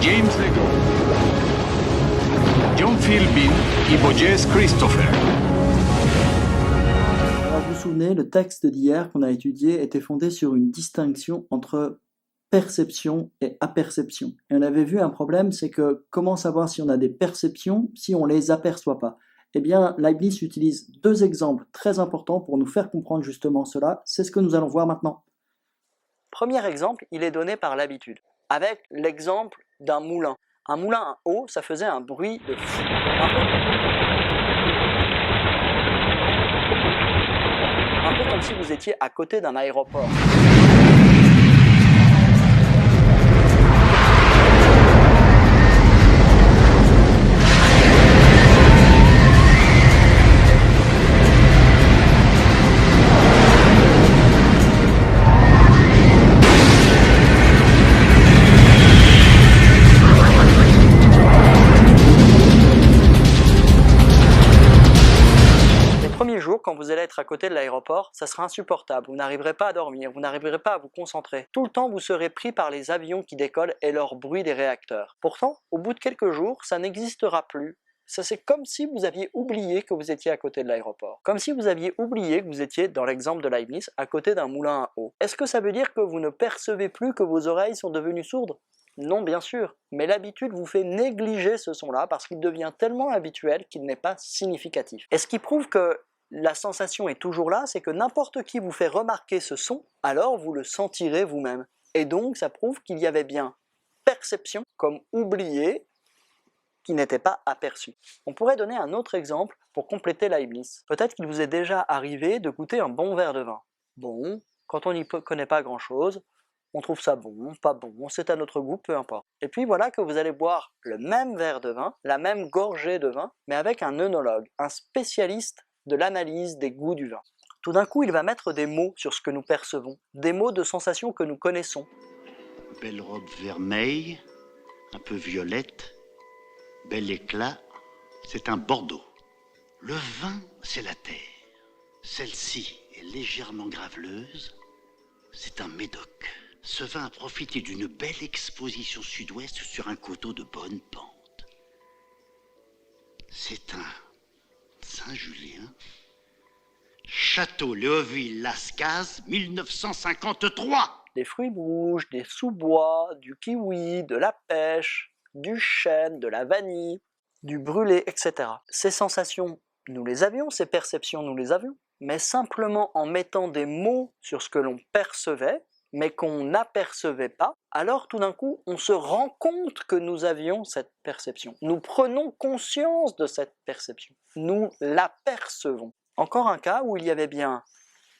James Lego, John Philbin et Borges Christopher. Alors, vous vous souvenez, le texte d'hier qu'on a étudié était fondé sur une distinction entre perception et aperception. Et on avait vu un problème, c'est que comment savoir si on a des perceptions si on les aperçoit pas? Eh bien, Leibniz utilise deux exemples très importants pour nous faire comprendre justement cela. C'est ce que nous allons voir maintenant. Premier exemple, il est donné par l'habitude, avec l'exemple d'un moulin. Un moulin à eau, ça faisait un bruit de fou. Un peu comme si vous étiez à côté d'un aéroport. Quand vous allez être à côté de l'aéroport, ça sera insupportable, vous n'arriverez pas à dormir, vous n'arriverez pas à vous concentrer. Tout le temps, vous serez pris par les avions qui décollent et leur bruit des réacteurs. Pourtant, au bout de quelques jours, ça n'existera plus. Ça, c'est comme si vous aviez oublié que vous étiez à côté de l'aéroport. Comme si vous aviez oublié que vous étiez, dans l'exemple de Leibniz, à côté d'un moulin à eau. Est-ce que ça veut dire que vous ne percevez plus que vos oreilles sont devenues sourdes ? Non, bien sûr, mais l'habitude vous fait négliger ce son-là parce qu'il devient tellement habituel qu'il n'est pas significatif. Et ce qui prouve que la sensation est toujours là, c'est que n'importe qui vous fait remarquer ce son, alors vous le sentirez vous-même. Et donc ça prouve qu'il y avait bien perception comme oublié qui n'était pas aperçu. On pourrait donner un autre exemple pour compléter Leibniz. Peut-être qu'il vous est déjà arrivé de goûter un bon verre de vin. Bon, quand on n'y connaît pas grand-chose, on trouve ça bon, pas bon, c'est à notre goût, peu importe. Et puis voilà que vous allez boire le même verre de vin, la même gorgée de vin, mais avec un œnologue, un spécialiste de l'analyse des goûts du vin. Tout d'un coup, il va mettre des mots sur ce que nous percevons, des mots de sensations que nous connaissons. Belle robe vermeille, un peu violette, bel éclat, c'est un Bordeaux. Le vin, c'est la terre. Celle-ci est légèrement graveleuse, c'est un Médoc. Ce vin a profité d'une belle exposition sud-ouest sur un coteau de bonne pente. C'est un Saint-Julien, Château Léoville-Lascaz, 1953. Des fruits rouges, des sous-bois, du kiwi, de la pêche, du chêne, de la vanille, du brûlé, etc. Ces sensations, nous les avions, ces perceptions, nous les avions, mais simplement en mettant des mots sur ce que l'on percevait, mais qu'on n'apercevait pas, alors tout d'un coup, on se rend compte que nous avions cette perception. Nous prenons conscience de cette perception. Nous l'apercevons. Encore un cas où il y avait bien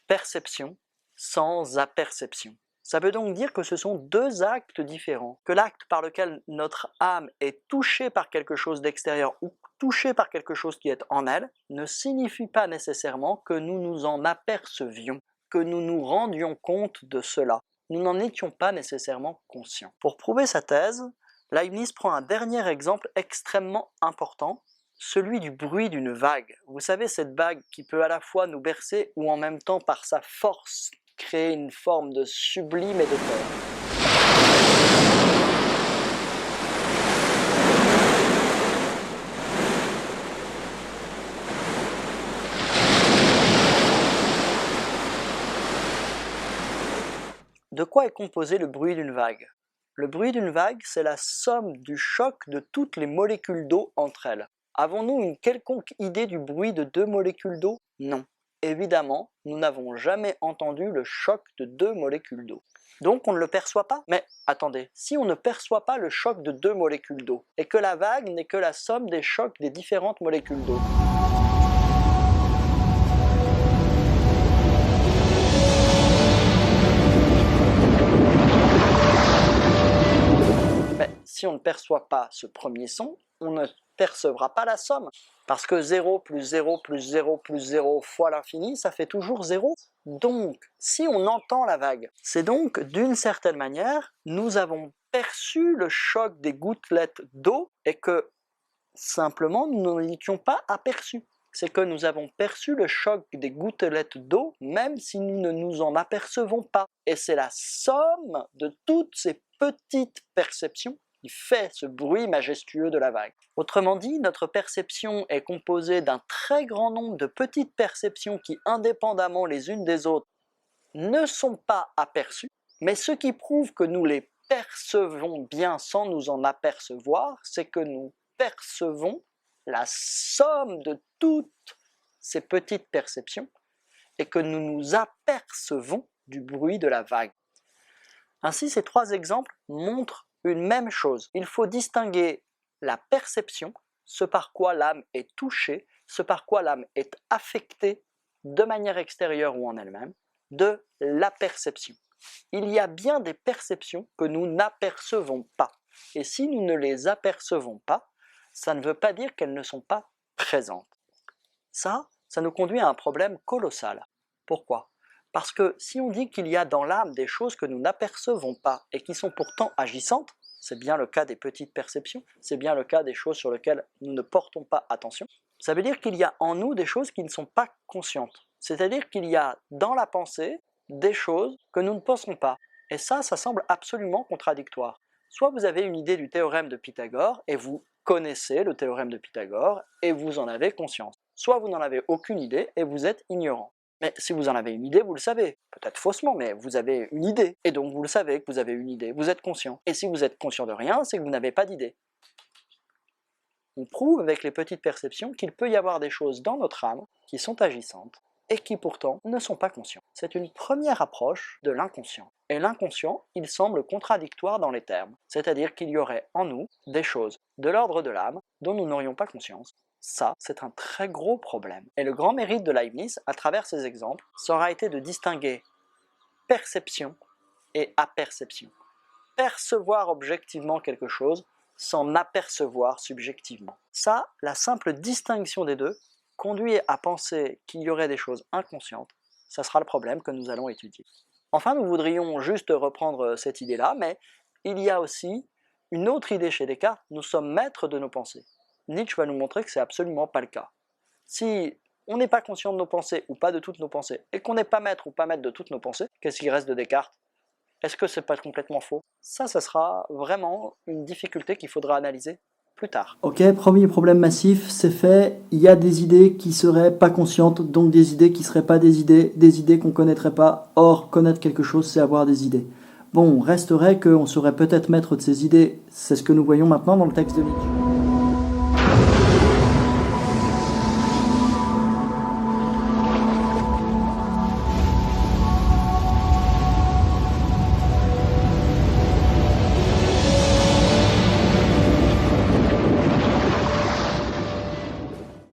perception sans aperception. Ça veut donc dire que ce sont deux actes différents, que l'acte par lequel notre âme est touchée par quelque chose d'extérieur ou touchée par quelque chose qui est en elle, ne signifie pas nécessairement que nous nous en apercevions, que nous nous rendions compte de cela. Nous n'en étions pas nécessairement conscients. Pour prouver sa thèse, Leibniz prend un dernier exemple extrêmement important, celui du bruit d'une vague. Vous savez, cette vague qui peut à la fois nous bercer ou en même temps par sa force créer une forme de sublime et de peur. De quoi est composé le bruit d'une vague? Le bruit d'une vague, c'est la somme du choc de toutes les molécules d'eau entre elles. Avons-nous une quelconque idée du bruit de deux molécules d'eau? Non. Évidemment, nous n'avons jamais entendu le choc de deux molécules d'eau. Donc on ne le perçoit pas? Mais attendez, si on ne perçoit pas le choc de deux molécules d'eau, et que la vague n'est que la somme des chocs des différentes molécules d'eau, si on ne perçoit pas ce premier son, on ne percevra pas la somme. Parce que 0 plus 0 plus 0 plus 0 fois l'infini, ça fait toujours 0. Donc, si on entend la vague, c'est donc d'une certaine manière, nous avons perçu le choc des gouttelettes d'eau et que simplement nous n'en étions pas aperçus. C'est que nous avons perçu le choc des gouttelettes d'eau même si nous ne nous en apercevons pas. Et c'est la somme de toutes ces petites perceptions Il fait ce bruit majestueux de la vague. Autrement dit, notre perception est composée d'un très grand nombre de petites perceptions qui, indépendamment les unes des autres, ne sont pas aperçues, mais ce qui prouve que nous les percevons bien sans nous en apercevoir, c'est que nous percevons la somme de toutes ces petites perceptions et que nous nous apercevons du bruit de la vague. Ainsi, ces trois exemples montrent une même chose. Il faut distinguer la perception, ce par quoi l'âme est touchée, ce par quoi l'âme est affectée de manière extérieure ou en elle-même, de la perception. Il y a bien des perceptions que nous n'apercevons pas. Et si nous ne les apercevons pas, ça ne veut pas dire qu'elles ne sont pas présentes. Ça nous conduit à un problème colossal. Pourquoi ? Parce que si on dit qu'il y a dans l'âme des choses que nous n'apercevons pas et qui sont pourtant agissantes, c'est bien le cas des petites perceptions, c'est bien le cas des choses sur lesquelles nous ne portons pas attention, ça veut dire qu'il y a en nous des choses qui ne sont pas conscientes. C'est-à-dire qu'il y a dans la pensée des choses que nous ne pensons pas. Et ça semble absolument contradictoire. Soit vous avez une idée du théorème de Pythagore et vous connaissez le théorème de Pythagore et vous en avez conscience. Soit vous n'en avez aucune idée et vous êtes ignorant. Mais si vous en avez une idée, vous le savez. Peut-être faussement, mais vous avez une idée. Et donc vous le savez que vous avez une idée, vous êtes conscient. Et si vous êtes conscient de rien, c'est que vous n'avez pas d'idée. On prouve avec les petites perceptions qu'il peut y avoir des choses dans notre âme qui sont agissantes et qui pourtant ne sont pas conscients. C'est une première approche de l'inconscient. Et l'inconscient, il semble contradictoire dans les termes. C'est-à-dire qu'il y aurait en nous des choses de l'ordre de l'âme dont nous n'aurions pas conscience. Ça, c'est un très gros problème. Et le grand mérite de Leibniz, à travers ces exemples, ça aura été de distinguer perception et aperception. Percevoir objectivement quelque chose s'en apercevoir subjectivement. Ça, la simple distinction des deux, conduit à penser qu'il y aurait des choses inconscientes. Ça sera le problème que nous allons étudier. Enfin, nous voudrions juste reprendre cette idée-là, mais il y a aussi une autre idée chez Descartes, nous sommes maîtres de nos pensées. Nietzsche va nous montrer que c'est absolument pas le cas. Si on n'est pas conscient de nos pensées ou pas de toutes nos pensées, et qu'on n'est pas maître ou pas maître de toutes nos pensées, qu'est-ce qui reste de Descartes ? Est-ce que c'est pas complètement faux ? Ça sera vraiment une difficulté qu'il faudra analyser plus tard. Ok, premier problème massif, c'est fait. Il y a des idées qui seraient pas conscientes, donc des idées qui seraient pas des idées qu'on connaîtrait pas. Or, connaître quelque chose, c'est avoir des idées. Bon, resterait qu'on serait peut-être maître de ces idées. C'est ce que nous voyons maintenant dans le texte de Nietzsche.